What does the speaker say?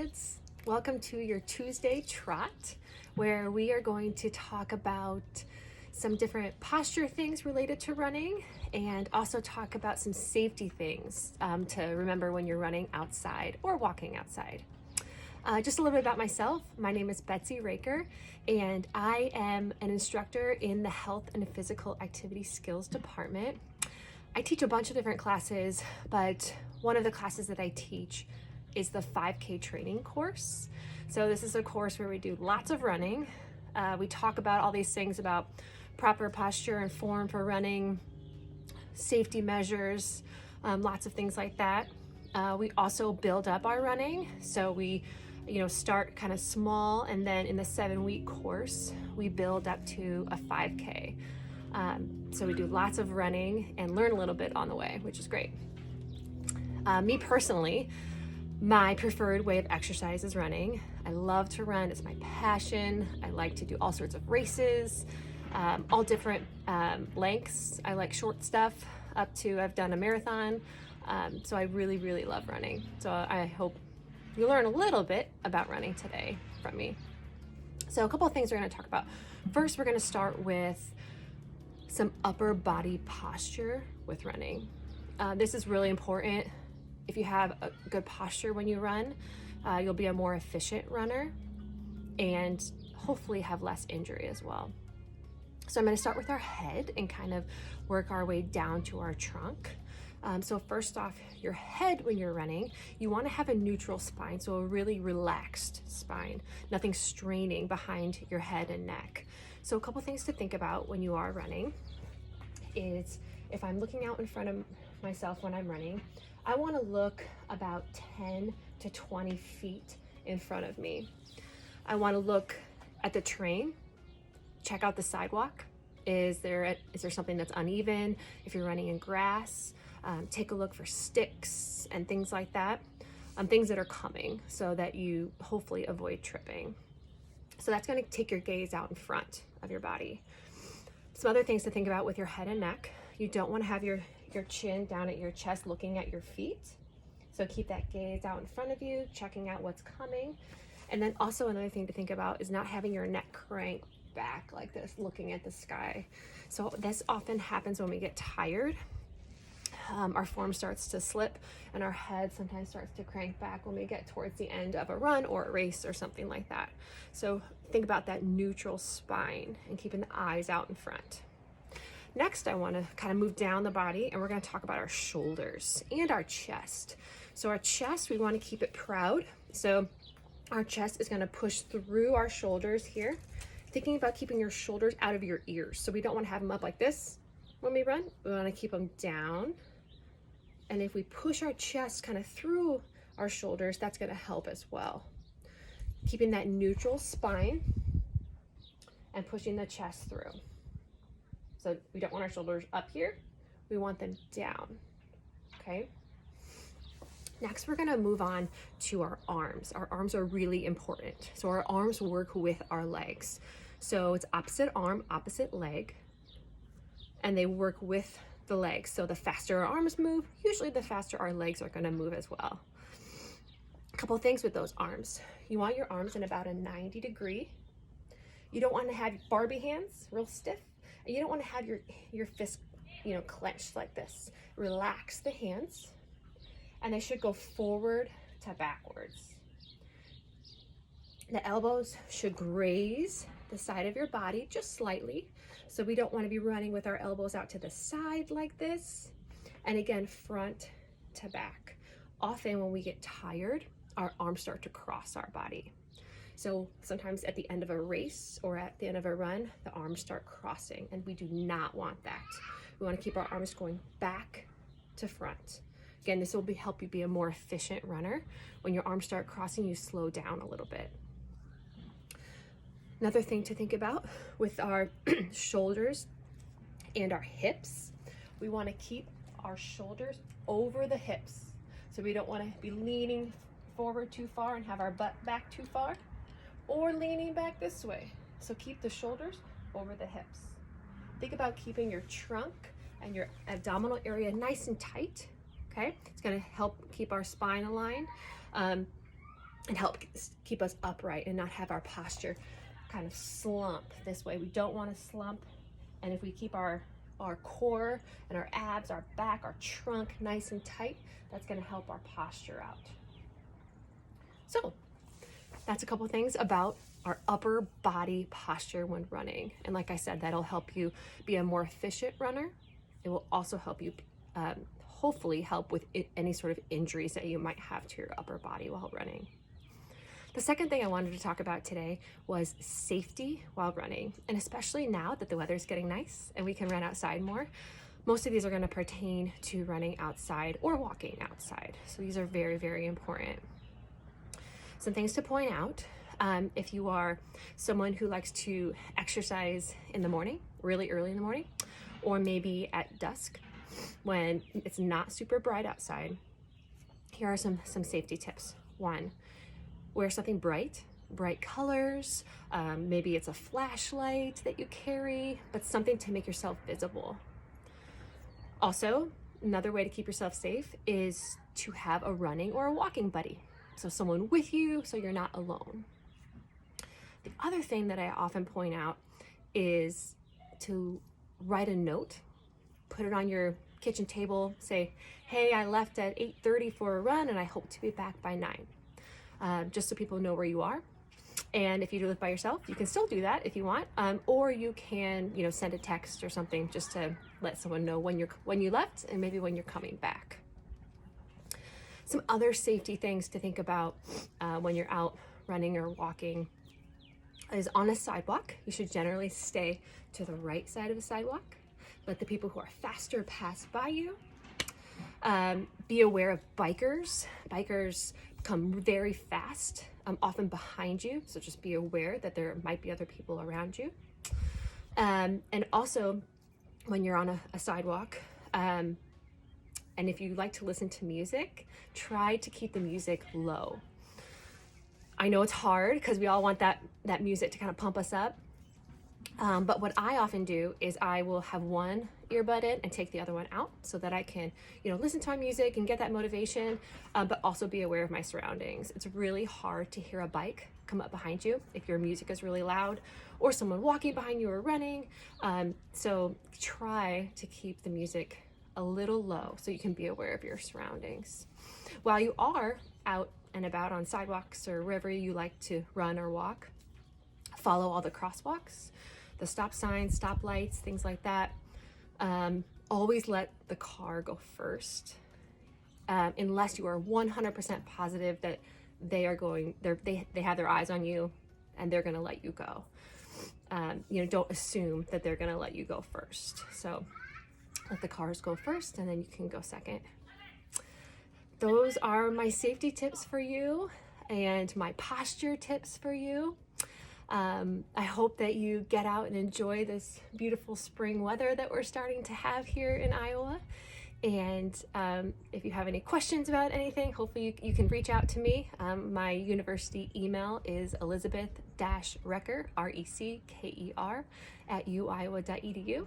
kids. Welcome to your Tuesday Trot, where we are going to talk about some different posture things related to running and also talk about some safety things to remember when you're running outside or walking outside. Just a little bit about myself. My name is Betsy Recker, and I am an instructor in the Health and Physical Activity Skills Department. I teach a bunch of different classes, but one of the classes that I teach is the 5K training course. So this is a course where we do lots of running. We talk about all these things about proper posture and form for running, safety measures, lots of things like that. We also build up our running. So we start kind of small, and then in the 7-week course, we build up to a 5K. So we do lots of running and learn a little bit on the way, which is great. Me personally, my preferred way of exercise is running. I love to run, it's my passion. I like to do all sorts of races, all different lengths. I like short stuff up to, I've done a marathon. So I really, really love running. So I hope you learn a little bit about running today from me. So a couple of things we're gonna talk about. First, we're gonna start with some upper body posture with running. This is really important. If you have a good posture when you run, you'll be a more efficient runner and hopefully have less injury as well. So I'm going to start with our head and kind of work our way down to our trunk. So first off, your head when you're running, you want to have a neutral spine, so a really relaxed spine, nothing straining behind your head and neck. So a couple things to think about when you are running is if I'm looking out in front of myself when I'm running, I want to look about 10 to 20 feet in front of me. I want to look at the terrain, check out the sidewalk. Is there something that's uneven? If you're running in grass, take a look for sticks and things like that, things that are coming so that you hopefully avoid tripping. So that's going to take your gaze out in front of your body. Some other things to think about with your head and neck. You don't want to have your chin down at your chest looking at your feet. So keep that gaze out in front of you, checking out what's coming. And then also another thing to think about is not having your neck crank back like this, looking at the sky. So this often happens when we get tired. Our form starts to slip and our head sometimes starts to crank back when we get towards the end of a run or a race or something like that. So think about that neutral spine and keeping the eyes out in front. Next, I want to kind of move down the body and we're going to talk about our shoulders and our chest. So our chest, we want to keep it proud. So our chest is going to push through our shoulders here. Thinking about keeping your shoulders out of your ears. So we don't want to have them up like this when we run. We want to keep them down. And if we push our chest kind of through our shoulders, that's going to help as well. Keeping that neutral spine and pushing the chest through. So we don't want our shoulders up here. We want them down, okay? Next, we're gonna move on to our arms. Our arms are really important. So our arms work with our legs. So it's opposite arm, opposite leg, and they work with the legs. So the faster our arms move, usually the faster our legs are gonna move as well. A couple things with those arms. You want your arms in about a 90 degree. You don't wanna have Barbie hands, real stiff. You don't want to have your fist, clenched like this. Relax the hands, and they should go forward to backwards. The elbows should graze the side of your body just slightly. So we don't want to be running with our elbows out to the side like this. And again, front to back. Often when we get tired, our arms start to cross our body. So sometimes at the end of a race or at the end of a run, the arms start crossing, and we do not want that. We want to keep our arms going back to front. Again, this will help you be a more efficient runner. When your arms start crossing, you slow down a little bit. Another thing to think about with our shoulders and our hips, we want to keep our shoulders over the hips. So we don't want to be leaning forward too far and have our butt back too far, or leaning back this way. So keep the shoulders over the hips. Think about keeping your trunk and your abdominal area nice and tight, okay? It's gonna help keep our spine aligned. and help keep us upright and not have our posture kind of slump this way. We don't want to slump. And if we keep our core and our abs, our back, our trunk nice and tight, that's going to help our posture out. So that's a couple things about our upper body posture when running. And like I said, that'll help you be a more efficient runner. It will also help you hopefully help with any sort of injuries that you might have to your upper body while running. The second thing I wanted to talk about today was safety while running, and especially now that the weather's getting nice and we can run outside more. Most of these are going to pertain to running outside or walking outside. So these are very, very important. Some things to point out. If you are someone who likes to exercise in the morning, really early in the morning, or maybe at dusk when it's not super bright outside, here are some safety tips. 1, wear something bright colors. Maybe it's a flashlight that you carry, but something to make yourself visible. Also, another way to keep yourself safe is to have a running or a walking buddy. So someone with you, so you're not alone. The other thing that I often point out is to write a note, put it on your kitchen table, say, hey, I left at 8:30 for a run and I hope to be back by 9. Just so people know where you are. And if you live by yourself, you can still do that if you want, or you can, send a text or something just to let someone know when you left and maybe when you're coming back. Some other safety things to think about when you're out running or walking is on a sidewalk. You should generally stay to the right side of the sidewalk. Let the people who are faster pass by you. Be aware of bikers. Bikers come very fast, often behind you. So just be aware that there might be other people around you. And also when you're on a sidewalk, and if you like to listen to music, try to keep the music low. I know it's hard because we all want that music to kind of pump us up. But what I often do is I will have one earbud in and take the other one out so that I can, listen to my music and get that motivation, but also be aware of my surroundings. It's really hard to hear a bike come up behind you if your music is really loud, or someone walking behind you or running. So try to keep the music a little low so you can be aware of your surroundings. While you are out and about on sidewalks or wherever you like to run or walk, follow all the crosswalks, the stop signs, stop lights, things like that. Always let the car go first, unless you are 100% positive that they have their eyes on you and they're going to let you go. Don't assume that they're going to let you go first. So let the cars go first and then you can go second. Those are my safety tips for you and my posture tips for you. I hope that you get out and enjoy this beautiful spring weather that we're starting to have here in Iowa. And if you have any questions about anything, hopefully you can reach out to me. My university email is Elizabeth-Recker, Recker, @uiowa.edu.